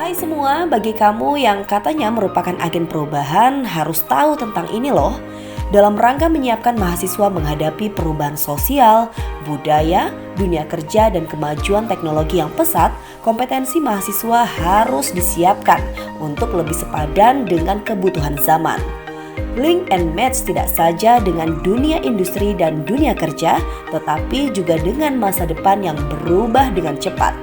Hai semua, bagi kamu yang katanya merupakan agen perubahan harus tahu tentang ini loh. Dalam rangka menyiapkan mahasiswa menghadapi perubahan sosial, budaya, dunia kerja dan kemajuan teknologi yang pesat, kompetensi mahasiswa harus disiapkan untuk lebih sepadan dengan kebutuhan zaman. Link and match tidak saja dengan dunia industri dan dunia kerja, tetapi juga dengan masa depan yang berubah dengan cepat.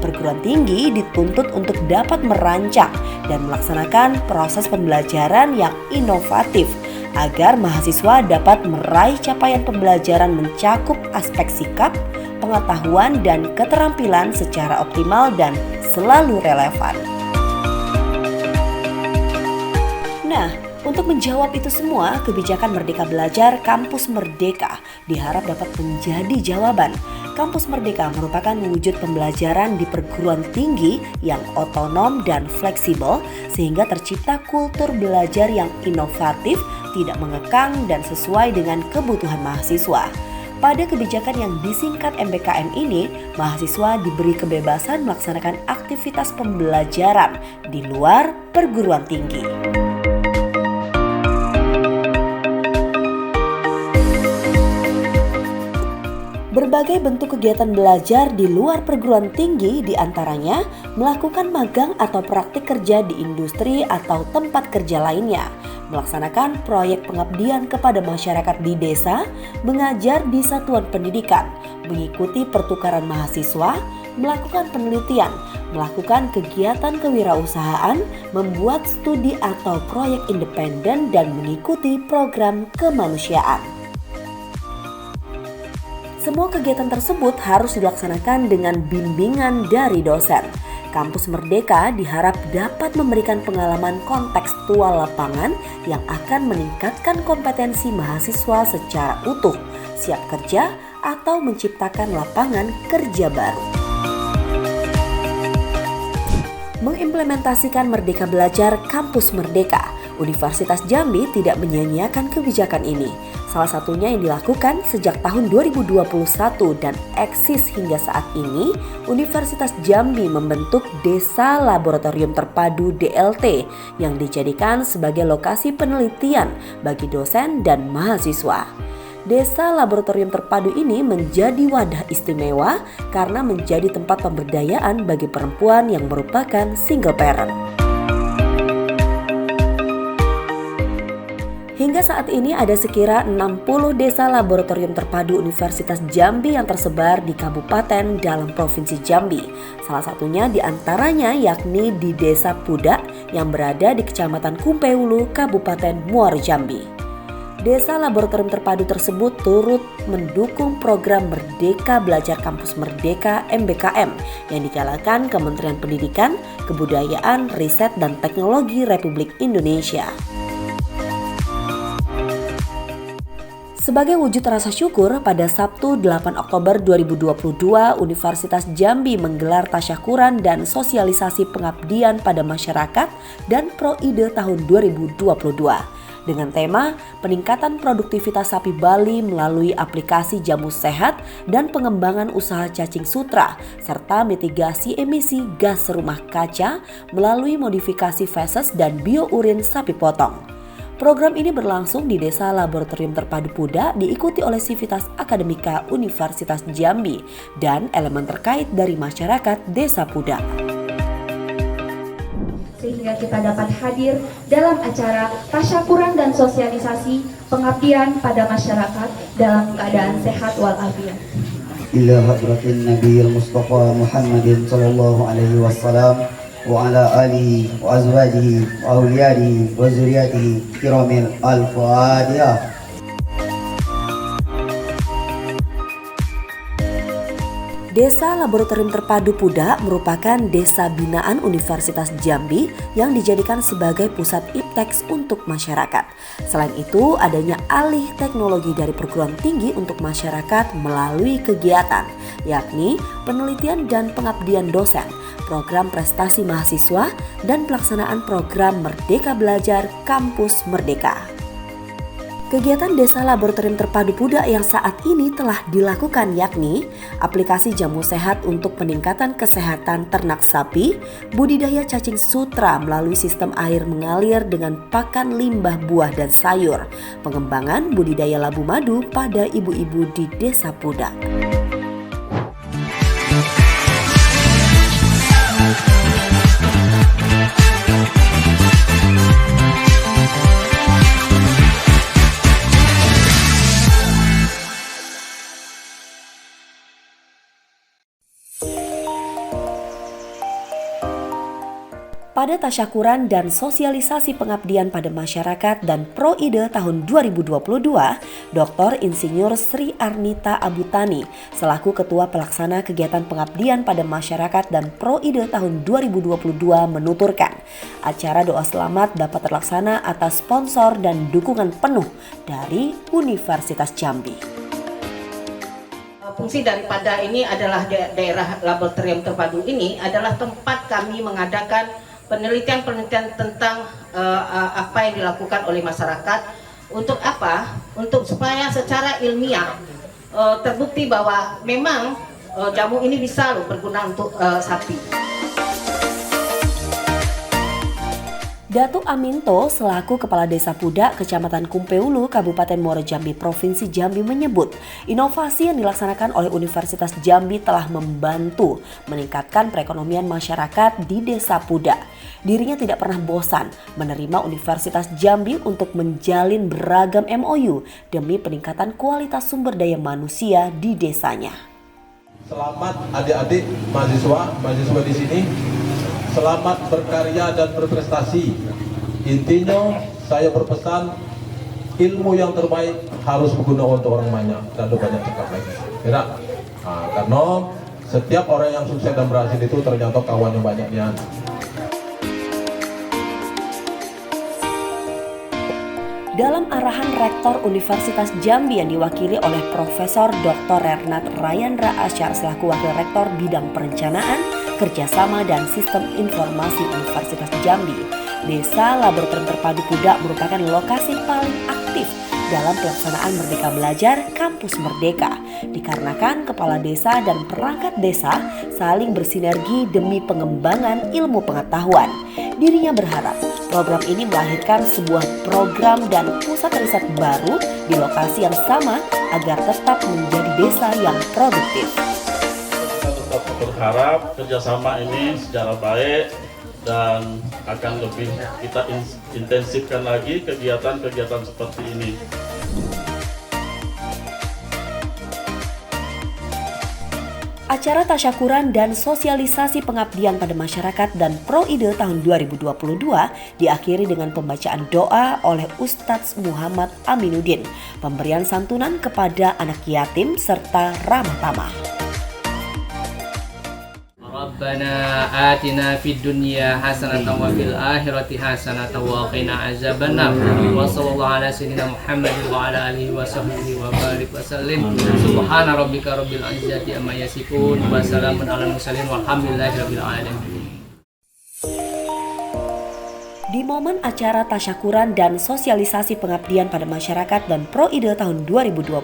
Perguruan tinggi dituntut untuk dapat merancang dan melaksanakan proses pembelajaran yang inovatif agar mahasiswa dapat meraih capaian pembelajaran mencakup aspek sikap, pengetahuan, dan keterampilan secara optimal dan selalu relevan. Nah, untuk menjawab itu semua, kebijakan Merdeka Belajar Kampus Merdeka diharap dapat menjadi jawaban. Kampus Merdeka merupakan wujud pembelajaran di perguruan tinggi yang otonom dan fleksibel sehingga tercipta kultur belajar yang inovatif, tidak mengekang dan sesuai dengan kebutuhan mahasiswa. Pada kebijakan yang disingkat MBKM ini, mahasiswa diberi kebebasan melaksanakan aktivitas pembelajaran di luar perguruan tinggi. Berbagai bentuk kegiatan belajar di luar perguruan tinggi diantaranya melakukan magang atau praktik kerja di industri atau tempat kerja lainnya, melaksanakan proyek pengabdian kepada masyarakat di desa, mengajar di satuan pendidikan, mengikuti pertukaran mahasiswa, melakukan penelitian, melakukan kegiatan kewirausahaan, membuat studi atau proyek independen, dan mengikuti program kemanusiaan. Semua kegiatan tersebut harus dilaksanakan dengan bimbingan dari dosen. Kampus Merdeka diharap dapat memberikan pengalaman kontekstual lapangan yang akan meningkatkan kompetensi mahasiswa secara utuh, siap kerja, atau menciptakan lapangan kerja baru. Mengimplementasikan Merdeka Belajar Kampus Merdeka, Universitas Jambi tidak menyia-nyiakan kebijakan ini. Salah satunya yang dilakukan sejak tahun 2021 dan eksis hingga saat ini, Universitas Jambi membentuk Desa Laboratorium Terpadu DLT yang dijadikan sebagai lokasi penelitian bagi dosen dan mahasiswa. Desa Laboratorium Terpadu ini menjadi wadah istimewa karena menjadi tempat pemberdayaan bagi perempuan yang merupakan single parent. Hingga saat ini ada sekira 60 desa laboratorium terpadu Universitas Jambi yang tersebar di kabupaten dalam Provinsi Jambi. Salah satunya diantaranya yakni di Desa Pudak yang berada di Kecamatan Kumpeulu, Kabupaten Muaro Jambi. Desa laboratorium terpadu tersebut turut mendukung program Merdeka Belajar Kampus Merdeka MBKM yang digalakan Kementerian Pendidikan, Kebudayaan, Riset, dan Teknologi Republik Indonesia. Sebagai wujud rasa syukur, pada Sabtu 8 Oktober 2022, Universitas Jambi menggelar tasyakuran dan sosialisasi pengabdian pada masyarakat dan Pro-Ide tahun 2022 dengan tema peningkatan produktivitas sapi Bali melalui aplikasi jamu sehat dan pengembangan usaha cacing sutra serta mitigasi emisi gas rumah kaca melalui modifikasi feses dan biourin sapi potong. Program ini berlangsung di Desa Laboratorium Terpadu Pudak, diikuti oleh Sivitas Akademika Universitas Jambi dan elemen terkait dari masyarakat Desa Pudak. Sehingga kita dapat hadir dalam acara tasyakuran dan sosialisasi pengabdian pada masyarakat dalam keadaan sehat walafiat. Ila hadratin Nabiyil Mustafa Muhammadin sallallahu alaihi wasallam wa ala alihi wa azwajihi wa awliyadihi wa zuriyatihi kiramil al-Fatihah. Desa Laboratorium Terpadu Pudak merupakan desa binaan Universitas Jambi yang dijadikan sebagai pusat ipteks untuk masyarakat. Selain itu, adanya alih teknologi dari perguruan tinggi untuk masyarakat melalui kegiatan, yakni penelitian dan pengabdian dosen, program prestasi mahasiswa, dan pelaksanaan program Merdeka Belajar Kampus Merdeka. Kegiatan Desa Laboratorium Terpadu Pudak yang saat ini telah dilakukan yakni aplikasi jamu sehat untuk peningkatan kesehatan ternak sapi, budidaya cacing sutra melalui sistem air mengalir dengan pakan limbah buah dan sayur, pengembangan budidaya labu madu pada ibu-ibu di Desa Pudak. Pada tasyakuran dan sosialisasi pengabdian pada masyarakat dan Proide tahun 2022, Dr. Insinyur Sri Arnita Abutani selaku Ketua Pelaksana Kegiatan Pengabdian pada Masyarakat dan Proide tahun 2022 menuturkan, acara doa selamat dapat terlaksana atas sponsor dan dukungan penuh dari Universitas Jambi. Fungsi daripada ini adalah daerah laboratorium terpadu ini adalah tempat kami mengadakan penelitian-penelitian tentang apa yang dilakukan oleh masyarakat. Untuk apa? Untuk supaya secara ilmiah terbukti bahwa memang jamu ini bisa loh berguna untuk sapi. Datuk Aminto selaku Kepala Desa Pudak, Kecamatan Kumpeulu, Kabupaten Muaro Jambi, Provinsi Jambi menyebut inovasi yang dilaksanakan oleh Universitas Jambi telah membantu meningkatkan perekonomian masyarakat di Desa Pudak. Dirinya tidak pernah bosan menerima Universitas Jambi untuk menjalin beragam MOU demi peningkatan kualitas sumber daya manusia di desanya. Selamat adik-adik mahasiswa di sini. Selamat berkarya dan berprestasi. Intinya saya berpesan ilmu yang terbaik harus berguna untuk orang banyak dan banyak cakap lagi. Tidak? Karena setiap orang yang sukses dan berhasil itu ternyata kawannya banyaknya. Dalam arahan Rektor Universitas Jambi yang diwakili oleh Profesor Dr. Renat Rayandra Asyar selaku Wakil Rektor Bidang Perencanaan, Kerjasama dan Sistem Informasi Universitas Jambi, Desa Laboratorium Terpadu Pudak merupakan lokasi paling aktif dalam pelaksanaan Merdeka Belajar Kampus Merdeka, dikarenakan kepala desa dan perangkat desa saling bersinergi demi pengembangan ilmu pengetahuan. Dirinya berharap program ini melahirkan sebuah program dan pusat riset baru di lokasi yang sama agar tetap menjadi desa yang produktif. Kita tetap berharap kerjasama ini secara baik dan akan lebih kita intensifkan lagi kegiatan-kegiatan seperti ini. Acara tasyakuran dan sosialisasi pengabdian pada masyarakat dan Proide tahun 2022 diakhiri dengan pembacaan doa oleh Ustadz Muhammad Aminuddin, pemberian santunan kepada anak yatim serta ramah tamah. Rabbana atina fid dunya hasanatan wa fil akhirati hasanatan wa qina azabannar. Wa sallallahu ala sayyidina Muhammad wa ala alihi wa sahbihi wa barik wa sallim. Subhana rabbika rabbil izzati amma yasifun wa salamun alal mursalin walhamdulillahi rabbil alamin. Di momen acara tasyakuran dan sosialisasi pengabdian pada masyarakat dan Proide tahun 2022,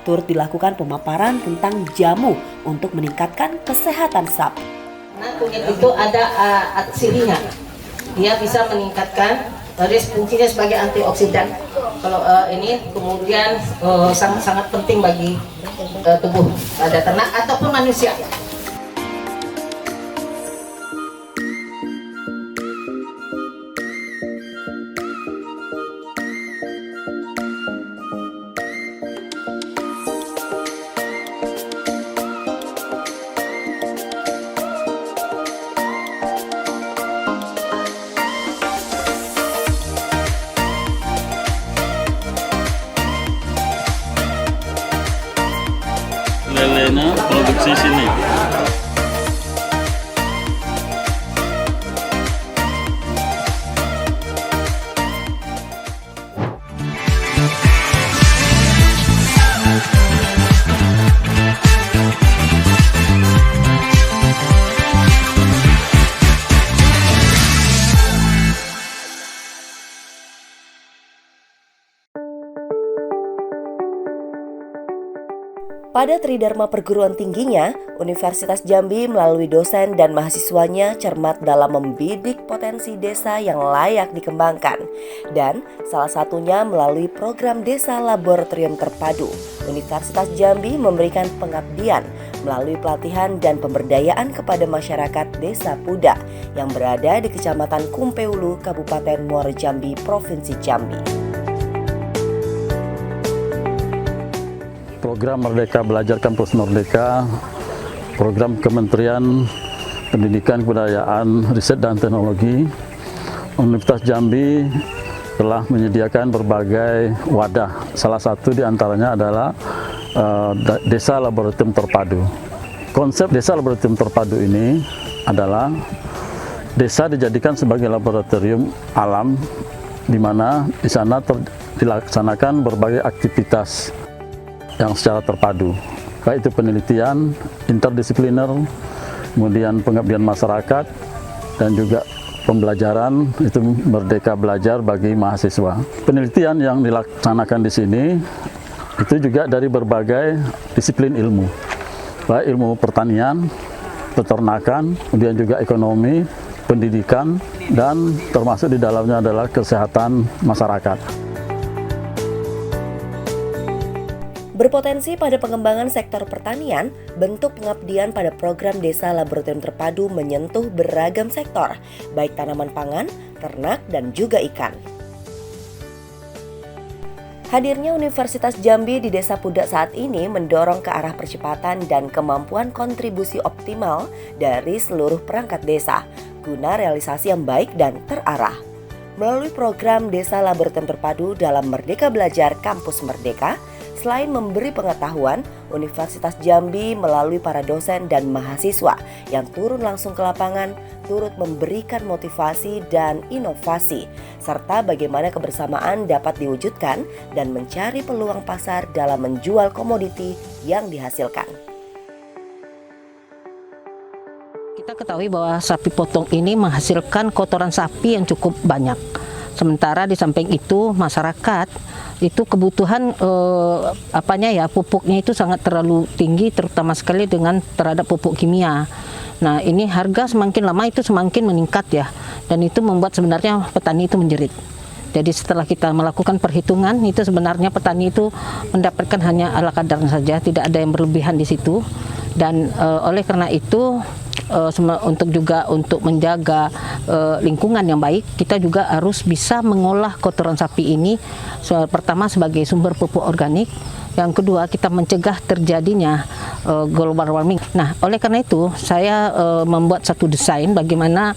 turut dilakukan pemaparan tentang jamu untuk meningkatkan kesehatan sapi. Nah, kunyit itu ada atsirinya. Dia bisa meningkatkan fungsinya sebagai antioksidan. Kalau ini kemudian sangat-sangat penting bagi tubuh pada ternak ataupun manusia. Lelena produksi sini. Pada tridharma perguruan tingginya, Universitas Jambi melalui dosen dan mahasiswanya cermat dalam membidik potensi desa yang layak dikembangkan. Dan salah satunya melalui program Desa Laboratorium Terpadu. Universitas Jambi memberikan pengabdian melalui pelatihan dan pemberdayaan kepada masyarakat Desa Puda yang berada di Kecamatan Kumpeulu, Kabupaten Muaro Jambi, Provinsi Jambi. Program Merdeka Belajar Kampus Merdeka, program Kementerian Pendidikan, Kebudayaan, Riset dan Teknologi, Universitas Jambi telah menyediakan berbagai wadah. Salah satu di antaranya adalah Desa Laboratorium Terpadu. Konsep Desa Laboratorium Terpadu ini adalah desa dijadikan sebagai laboratorium alam, di mana di sana dilaksanakan berbagai aktivitas yang secara terpadu, baik itu penelitian, interdisipliner, kemudian pengabdian masyarakat, dan juga pembelajaran, itu merdeka belajar bagi mahasiswa. Penelitian yang dilaksanakan di sini itu juga dari berbagai disiplin ilmu, baik ilmu pertanian, peternakan, kemudian juga ekonomi, pendidikan, dan termasuk di dalamnya adalah kesehatan masyarakat. Berpotensi pada pengembangan sektor pertanian, bentuk pengabdian pada program Desa Laboratorium Terpadu menyentuh beragam sektor, baik tanaman pangan, ternak, dan juga ikan. Hadirnya Universitas Jambi di Desa Puda saat ini mendorong ke arah percepatan dan kemampuan kontribusi optimal dari seluruh perangkat desa, guna realisasi yang baik dan terarah. Melalui program Desa Laboratorium Terpadu dalam Merdeka Belajar Kampus Merdeka, selain memberi pengetahuan, Universitas Jambi melalui para dosen dan mahasiswa yang turun langsung ke lapangan turut memberikan motivasi dan inovasi, serta bagaimana kebersamaan dapat diwujudkan dan mencari peluang pasar dalam menjual komoditi yang dihasilkan. Kita ketahui bahwa sapi potong ini menghasilkan kotoran sapi yang cukup banyak. Sementara di samping itu masyarakat itu kebutuhan pupuknya itu sangat terlalu tinggi, terutama sekali terhadap pupuk kimia. Nah, ini harga semakin lama itu semakin meningkat ya, dan itu membuat sebenarnya petani itu menjerit. Jadi setelah kita melakukan perhitungan, itu sebenarnya petani itu mendapatkan hanya ala kadarnya saja, tidak ada yang berlebihan di situ. Dan oleh karena itu untuk menjaga lingkungan yang baik, kita juga harus bisa mengolah kotoran sapi ini pertama sebagai sumber pupuk organik, yang kedua kita mencegah terjadinya global warming. Nah, oleh karena itu saya membuat satu desain bagaimana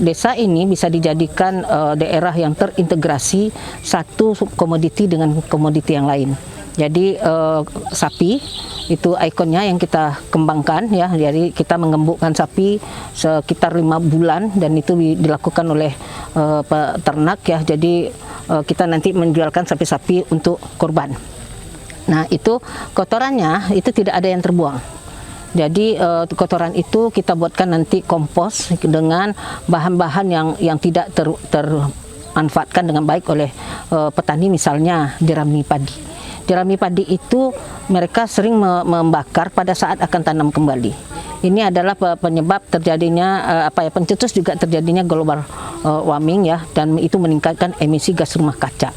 desa ini bisa dijadikan daerah yang terintegrasi satu komoditi dengan komoditi yang lain. Jadi sapi itu ikonnya yang kita kembangkan ya. Jadi kita mengembukkan sapi sekitar 5 bulan dan itu dilakukan oleh peternak ya. Jadi kita nanti menjualkan sapi-sapi untuk kurban. Nah, itu kotorannya itu tidak ada yang terbuang. Jadi kotoran itu kita buatkan nanti kompos dengan bahan-bahan yang tidak termanfaatkan dengan baik oleh petani, misalnya jerami padi. Jerami padi itu mereka sering membakar pada saat akan tanam kembali. Ini adalah penyebab terjadinya pencetus juga terjadinya global warming ya, dan itu meningkatkan emisi gas rumah kaca.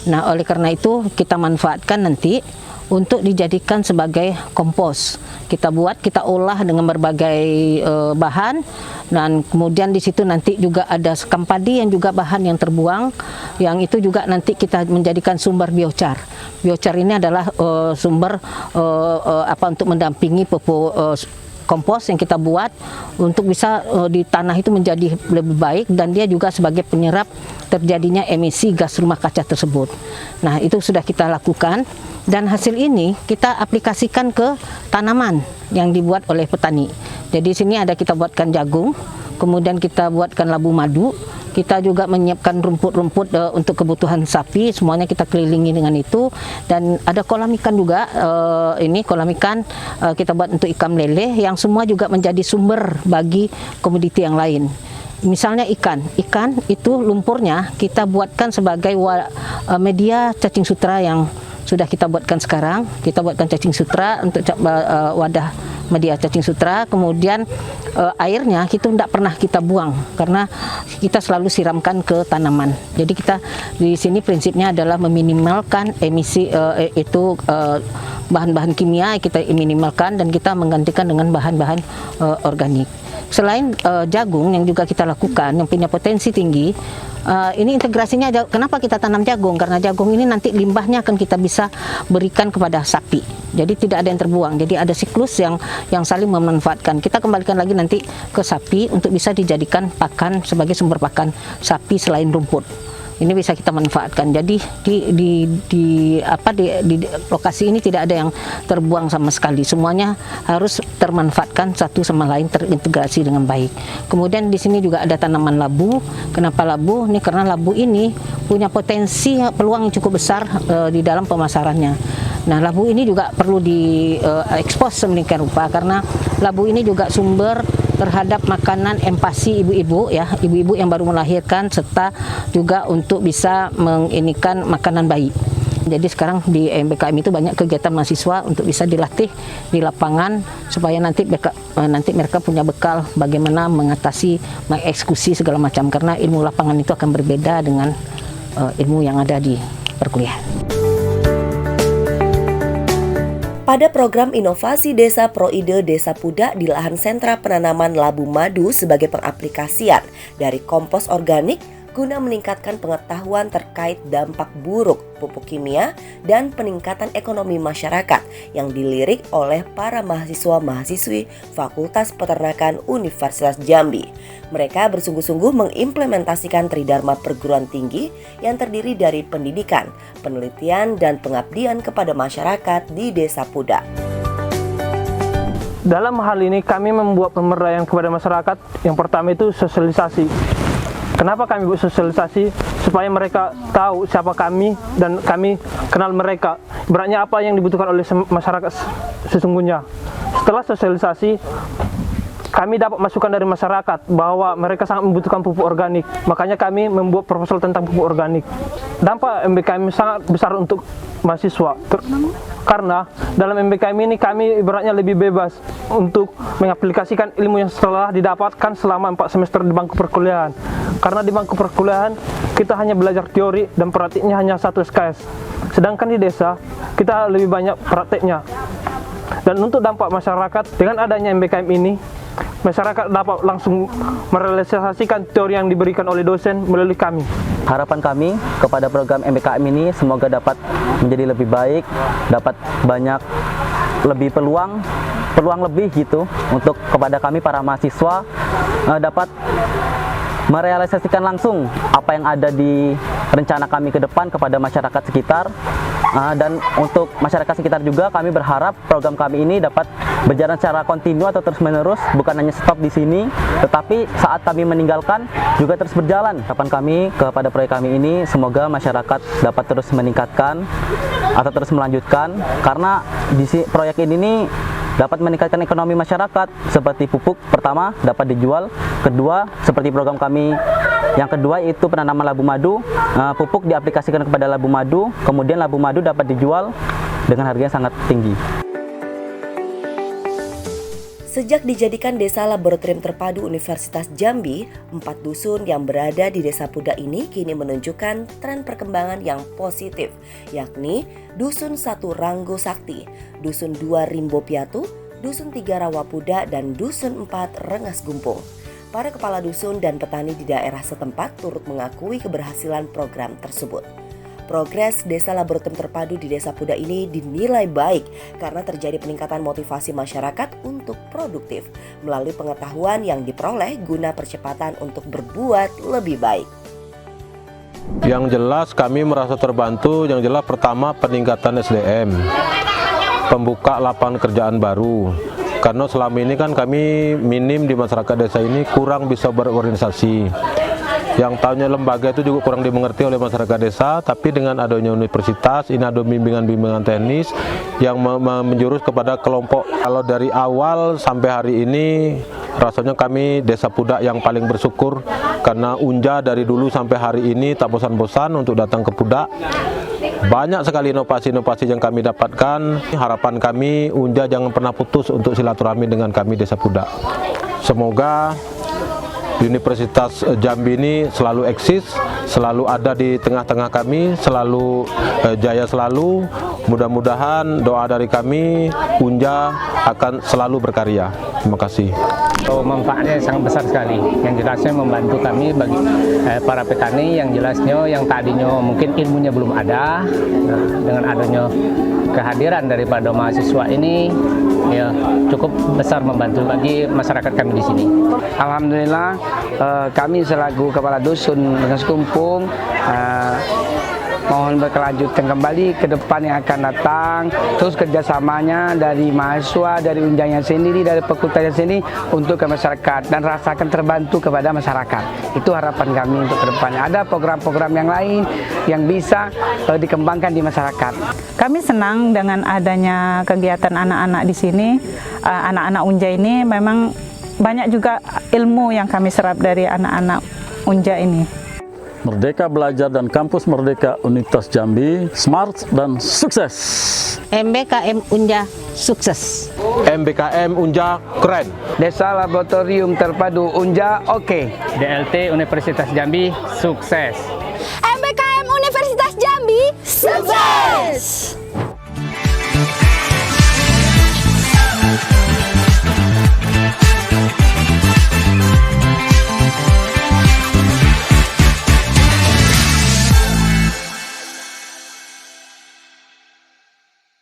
Nah, oleh karena itu kita manfaatkan nanti untuk dijadikan sebagai kompos. Kita olah dengan berbagai bahan, dan kemudian di situ nanti juga ada sekam padi yang juga bahan yang terbuang, yang itu juga nanti kita menjadikan sumber biochar. Biochar ini adalah sumber untuk mendampingi pupuk kompos yang kita buat untuk bisa di tanah itu menjadi lebih baik, dan dia juga sebagai penyerap terjadinya emisi gas rumah kaca tersebut. Nah, itu sudah kita lakukan dan hasil ini kita aplikasikan ke tanaman yang dibuat oleh petani. Jadi sini kita buatkan jagung, kemudian kita buatkan labu madu, kita juga menyiapkan rumput-rumput untuk kebutuhan sapi, semuanya kita kelilingi dengan itu, dan ada kolam ikan juga. Ini kolam ikan kita buat untuk ikan lele, yang semua juga menjadi sumber bagi komoditi yang lain. Misalnya ikan itu lumpurnya kita buatkan sebagai media cacing sutra yang sudah kita buatkan sekarang. Kita buatkan cacing sutra untuk wadah media cacing sutra. Kemudian airnya kita tidak pernah kita buang karena kita selalu siramkan ke tanaman. Jadi kita di sini prinsipnya adalah meminimalkan emisi bahan-bahan kimia, kita minimalkan dan kita menggantikan dengan bahan-bahan organik. Selain jagung yang juga kita lakukan yang punya potensi tinggi, ini integrasinya, kenapa kita tanam jagung? Karena jagung ini nanti limbahnya akan kita bisa berikan kepada sapi. Jadi tidak ada yang terbuang. Jadi ada siklus yang saling memanfaatkan. Kita kembalikan lagi nanti ke sapi untuk bisa dijadikan pakan sebagai sumber pakan sapi selain rumput. Ini bisa kita manfaatkan. Jadi di lokasi ini tidak ada yang terbuang sama sekali. Semuanya harus termanfaatkan satu sama lain, terintegrasi dengan baik. Kemudian di sini juga ada tanaman labu. Kenapa labu? Ini karena labu ini punya potensi peluang yang cukup besar di dalam pemasarannya. Nah, labu ini juga perlu diekspos sedemikian rupa karena labu ini juga sumber terhadap makanan empasi ibu-ibu ya, ibu-ibu yang baru melahirkan serta juga untuk bisa menginikan makanan bayi. Jadi sekarang di MBKM itu banyak kegiatan mahasiswa untuk bisa dilatih di lapangan supaya nanti mereka punya bekal bagaimana mengatasi, mengeksekusi segala macam karena ilmu lapangan itu akan berbeda dengan ilmu yang ada di perkuliahan. Pada program inovasi Desa Proide Desa Pudak di lahan sentra penanaman labu madu sebagai pengaplikasian dari kompos organik guna meningkatkan pengetahuan terkait dampak buruk pupuk kimia dan peningkatan ekonomi masyarakat yang dilirik oleh para mahasiswa-mahasiswi Fakultas Peternakan Universitas Jambi. Mereka bersungguh-sungguh mengimplementasikan Tridharma Perguruan Tinggi yang terdiri dari pendidikan, penelitian, dan pengabdian kepada masyarakat di Desa Pudak. Dalam hal ini kami membuat pemberdayaan kepada masyarakat. Yang pertama itu sosialisasi. Kenapa kami buat sosialisasi? Supaya mereka tahu siapa kami dan kami kenal mereka. Beratnya apa yang dibutuhkan oleh masyarakat sesungguhnya. Setelah sosialisasi, kami dapat masukan dari masyarakat bahwa mereka sangat membutuhkan pupuk organik. Makanya kami membuat proposal tentang pupuk organik. Dampak MBKM sangat besar untuk mahasiswa. Karena dalam MBKM ini kami ibaratnya lebih bebas untuk mengaplikasikan ilmu yang setelah didapatkan selama 4 semester di bangku perkuliahan. Karena di bangku perkuliahan kita hanya belajar teori dan praktiknya hanya 1 SKS. Sedangkan di desa kita lebih banyak prakteknya. Dan untuk dampak masyarakat dengan adanya MBKM ini, masyarakat dapat langsung merealisasikan teori yang diberikan oleh dosen melalui kami. Harapan kami kepada program MBKM ini semoga dapat menjadi lebih baik, dapat banyak lebih peluang lebih gitu untuk kepada kami para mahasiswa dapat merealisasikan langsung apa yang ada di rencana kami ke depan kepada masyarakat sekitar. Dan untuk masyarakat sekitar juga kami berharap program kami ini dapat berjalan secara kontinu atau terus menerus, bukan hanya stop di sini, tetapi saat kami meninggalkan juga terus berjalan. Harapan kami kepada proyek kami ini semoga masyarakat dapat terus meningkatkan atau terus melanjutkan, karena di proyek ini dapat meningkatkan ekonomi masyarakat seperti pupuk pertama dapat dijual, kedua seperti program kami yang kedua yaitu penanaman labu madu, pupuk diaplikasikan kepada labu madu, kemudian labu madu dapat dijual dengan harga yang sangat tinggi. Sejak dijadikan desa laboratorium terpadu Universitas Jambi, 4 dusun yang berada di Desa Pudak ini kini menunjukkan tren perkembangan yang positif, yakni Dusun 1 Ranggo Sakti, Dusun 2 Rimbo Piatu, Dusun 3 Rawa Pudak, dan Dusun 4 Rengas Gumpung. Para kepala dusun dan petani di daerah setempat turut mengakui keberhasilan program tersebut. Progres Desa Laboratorium Terpadu di Desa Pudak ini dinilai baik karena terjadi peningkatan motivasi masyarakat untuk produktif melalui pengetahuan yang diperoleh guna percepatan untuk berbuat lebih baik. Yang jelas kami merasa terbantu, yang jelas pertama peningkatan SDM, pembuka lapangan kerjaan baru. Karena selama ini kan kami minim di masyarakat desa ini kurang bisa berorganisasi. Yang tahunya lembaga itu juga kurang dimengerti oleh masyarakat desa, tapi dengan adanya universitas, ini ada bimbingan-bimbingan teknis yang menjurus kepada kelompok. Kalau dari awal sampai hari ini, rasanya kami Desa Pudak yang paling bersyukur, karena Unja dari dulu sampai hari ini tak bosan-bosan untuk datang ke Pudak. Banyak sekali inovasi-inovasi yang kami dapatkan. Harapan kami Unja jangan pernah putus untuk silaturahmi dengan kami Desa Pudak. Semoga Universitas Jambi ini selalu eksis, selalu ada di tengah-tengah kami, selalu jaya selalu. Mudah-mudahan doa dari kami, Unja akan selalu berkarya. Terima kasih. Manfaatnya sangat besar sekali. Yang jelasnya membantu kami bagi para petani yang jelasnya yang tadinya mungkin ilmunya belum ada. Nah, dengan adanya kehadiran daripada mahasiswa ini ya cukup besar membantu bagi masyarakat kami di sini. Alhamdulillah kami selaku kepala dusun Rengas Kumpung mohon berkelanjutan kembali ke depan yang akan datang, terus kerjasamanya dari mahasiswa, dari Unjanya sendiri, dari fakultasnya sendiri untuk ke masyarakat dan rasakan terbantu kepada masyarakat. Itu harapan kami untuk ke depannya. Ada program-program yang lain yang bisa dikembangkan di masyarakat. Kami senang dengan adanya kegiatan anak-anak di sini. Anak-anak Unja ini memang banyak juga ilmu yang kami serap dari anak-anak Unja ini. Merdeka Belajar dan Kampus Merdeka Universitas Jambi, smart dan sukses. MBKM Unja sukses. MBKM Unja keren. Desa Laboratorium Terpadu Unja oke. DLT Universitas Jambi sukses. MBKM Universitas Jambi sukses.